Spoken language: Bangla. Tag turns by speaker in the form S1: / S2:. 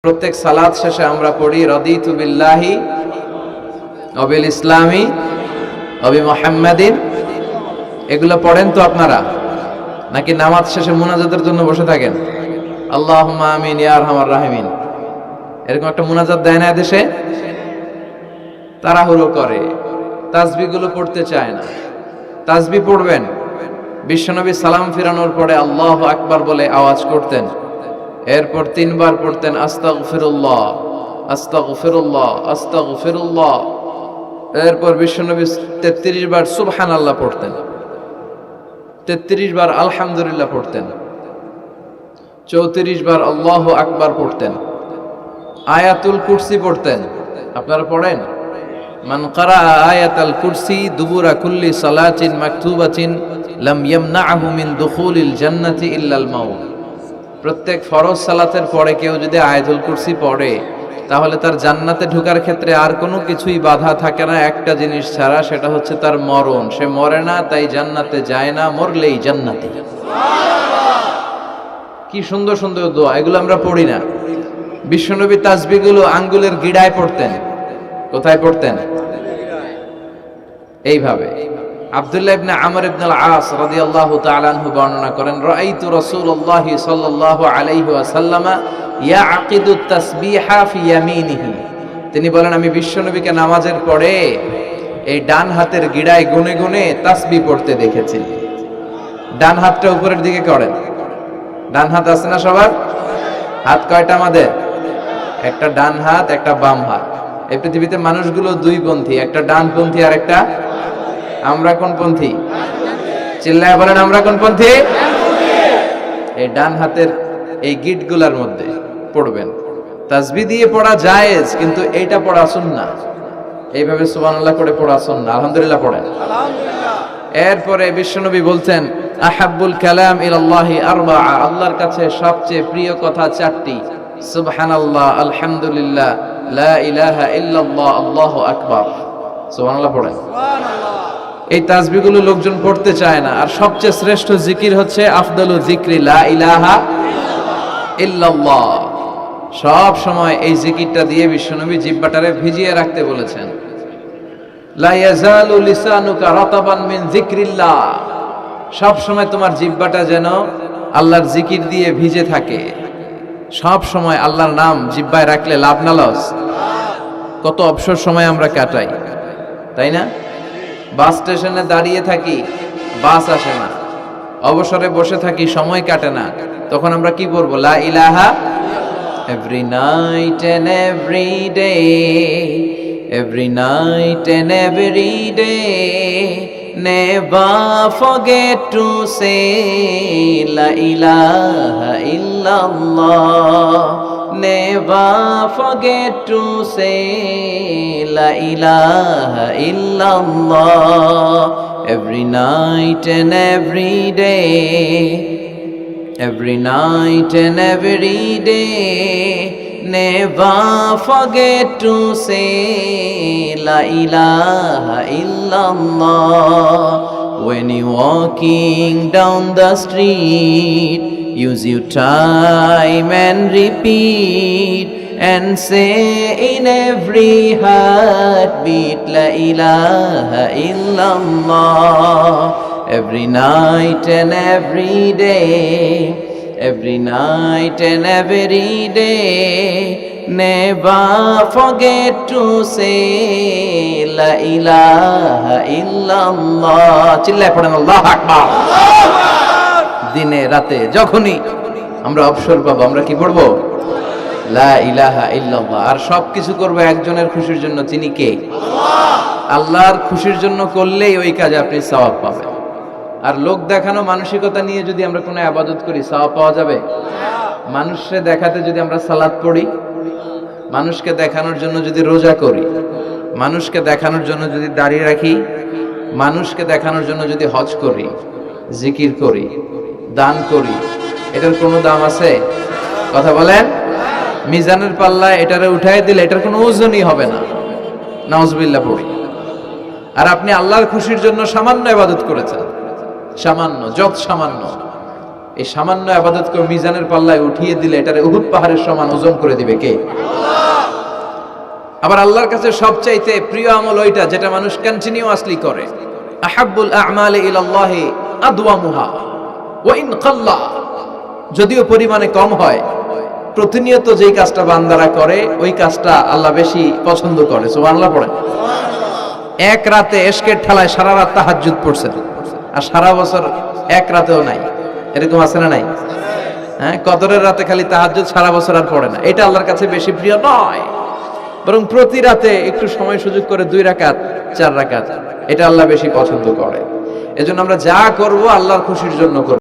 S1: প্রত্যেক সালাত শেষে আমরা পড়ি রাদিতু বিল্লাহি ওয়া বিল ইসলামি ওয়া বি মুহাম্মাদিন। এগুলো পড়েন তো আপনারা, নাকি নামাজ শেষে মুনাজাতের জন্য বসে থাকেন? আল্লাহুম্মা আমিন ইয়া আরহামার রাহিমিন, এরকম একটা মুনাজাত দেয় না দেশে? তাড়াহুড়ো করে, তাসবিহগুলো পড়তে চায় না। তাসবিহ পড়বেন। বিশ্বনবী সালাম ফিরানোর পরে আল্লাহু আকবার বলে আওয়াজ করতেন, এরপর 3 বার পড়তেন আস্তাগফিরুল্লাহ আস্তাগফিরুল্লাহ আস্তাগফিরুল্লাহ। এরপর বিশ্বনবী 33 বার সুবহানাল্লাহ পড়তেন, 33 বার আলহামদুলিল্লাহ পড়তেন, 34 বার আল্লাহু আকবার পড়তেন, আয়াতুল কুরসি পড়তেন। আপনারা পড়েন? মান ক্বারা আয়াতাল কুরসি দুবুরা কুল্লি সালাতিন মাকতুবাতিন লাম ইয়ামনাহু মিন দুখুলিল জান্নাতি ইল্লাল মাউত। প্রত্যেক ফরজ সালাতের পরে কেউ যদি আয়াতুল কুরসি পড়ে, তাহলে তার জান্নাতে ঢোকার ক্ষেত্রে আর কোনো কিছুই বাধা থাকে না, একটা জিনিস ছাড়া, সেটা হচ্ছে তার মরণ। সে মরে না, তাই জান্নাতে যায় না, মরলেই জান্নাতে। কি সুন্দর সুন্দর দোয়া, এগুলো আমরা পড়ি না। বিশ্বনবী তাসবিহগুলো আঙ্গুলের গিড়ায় পড়তেন। কোথায় পড়তেন? এইভাবে। আব্দুল্লাহ ইবনে আমর ইবনে আল-আস রাদিয়াল্লাহু তাআলা আনহু বর্ণনা করেন, রাআইতু রাসূলুল্লাহ সাল্লাল্লাহু আলাইহি ওয়াসাল্লাম ইয়াকিদু তাসবিহা ফি ইয়ামিনিহি। তিনি বলেন, আমি বিশ্বনবীকে নামাজের পরে এই ডান হাতের গিড়ায় গুনে গুনে তাসবিহ পড়তে দেখেছি। ডান হাতটা উপরের দিকে করেন। ডান হাত আছে না সবার? হাত কয়টা আমাদের? একটা ডান হাত, একটা বাম হাত। এই পৃথিবীতে মানুষগুলো দুই পন্থী, একটা ডানপন্থী আর একটা। আমরা কোন পন্থী? চিল্লায় বলেন, আমরা কোন পন্থী? এই ডান হাতের এই গিটগুলার মধ্যে পড়বেন। তাসবিহ দিয়ে পড়া জায়েজ, কিন্তু এইটা পড়া সুন্নাহ। এইভাবে সুবহানাল্লাহ করে পড়া সুন্নাহ। আলহামদুলিল্লাহ পড়েন। আলহামদুলিল্লাহ। এরপরে বিশ্বনবী বলতেন, আহাব্বুল কালাম ইলাল্লাহি আরবাআ, আল্লাহর কাছে সবচেয়ে প্রিয় কথা 4টি, সুবহানাল্লাহ, আলহামদুলিল্লাহ, লা ইলাহা ইল্লাল্লাহ, আল্লাহু আকবার। সুবহানাল্লাহ পড়েন। সুবহানাল্লাহ। এই তাসবিহগুলো লোকজন পড়তে চায় না। আর সবচেয়ে শ্রেষ্ঠ জিকির হচ্ছে আফদালু যিকরি লা ইলাহা ইল্লাল্লাহ। সব সময় এই জিকিরটা দিয়ে বিশ্বনবী জিহ্বাটারে ভিজিয়ে রাখতে বলেছেন। লা ইয়াজালু লিসানুকা রাতাবান মিন যিকরিল্লাহ, সব সময় তোমার জিহ্বাটা যেন আল্লাহর জিকির দিয়ে ভিজে থাকে। সব সময় আল্লাহর নাম জিহ্বায় রাখলে লাভ না লস? কত অবসর সময় আমরা কাটাই, তাই না? বাস স্টেশনে দাঁড়িয়ে থাকি, বাস আসে না, অবসরে বসে থাকি, সময় কাটে না, তখন আমরা কি বলবো? লা ইলাহা। Every night and every day, every night and every day, never forget to say la ilaha illallah, never forget to say la ilaha illallah, every night and every day, every night and every day, never forget to say la ilaha illallah. When you walking down the street, use your time and repeat, and say in every heartbeat la ilaha illallah. Every night and every day, every night and every day, never forget to say la ilaha illallah. চিল্লায় পড়েন আল্লাহু আকবার। দিনে রাতে যখনই আমরা অবসর পাবো, আমরা কি পড়বো? লা ইলাহা ইল্লাল্লাহ। আর সবকিছু করবো একজনের খুশির জন্য। তিনি কে? আল্লাহ। আল্লাহর খুশির জন্য করলেই ওই কাজে আপনি সওয়াব পাবেন। আর লোক দেখানো মানসিকতা নিয়ে যদি আমরা কোনো ইবাদত করি, সওয়াব পাওয়া যাবে? মানুষকে দেখাতে যদি আমরা সালাত পড়ি, মানুষকে দেখানোর জন্য যদি রোজা করি, মানুষকে দেখানোর জন্য যদি দাড়ি রাখি, মানুষকে দেখানোর জন্য যদি হজ করি, জিকির করি, দান করি, এটার কোনো দাম আছে? কথা বলেন। মিজানের পাল্লায় এটারে উঠাই দিলে এটার কোনো ওজনই হবে না। নাউজুবিল্লাহ পড়ি। আর আপনি আল্লাহর খুশির জন্য সামান্য ইবাদত করেছেন, সামান্য, যত সামান্য, এই সামান্য ইবাদতকে মিজানের পাল্লায় উঠিয়ে দিলে এটারে উহুদ পাহাড়ের সমান ওজন করে দিবে কে? আবার আল্লাহর কাছে সবচাইতে প্রিয় আমল ওইটা যেটা মানুষ কন্টিনিউয়াসলি করে। আহাব্বুল আ'মালি ইলাল্লাহি আদওয়ামুহা ওয়া ইন কাল্লা, যদিও পরিমাণে কম হয়, প্রতিনিয়ত যেই কাজটা বান্দারা করে ওই কাজটা আল্লাহ বেশি পছন্দ করে। সুবহানাল্লাহ পড়েন। এক রাতে এশকের ঠেলায় সারা রাত তাহাজ্জুদ পড়ছেন, আর সারা বছর এক রাতেও নাই, এরকম আছে না নাই? হ্যাঁ, কদরের রাতে খালি তাহাজ্জুদ, সারা বছর আর পড়ে না। এটা আল্লাহর কাছে বেশি প্রিয় নয়, বরং প্রতি রাতে একটু সময় সুযোগ করে 2 রাকাত 4 রাকাত, এটা আল্লাহ বেশি পছন্দ করে। এজন্য আমরা যা করব আল্লাহর খুশির জন্য করব।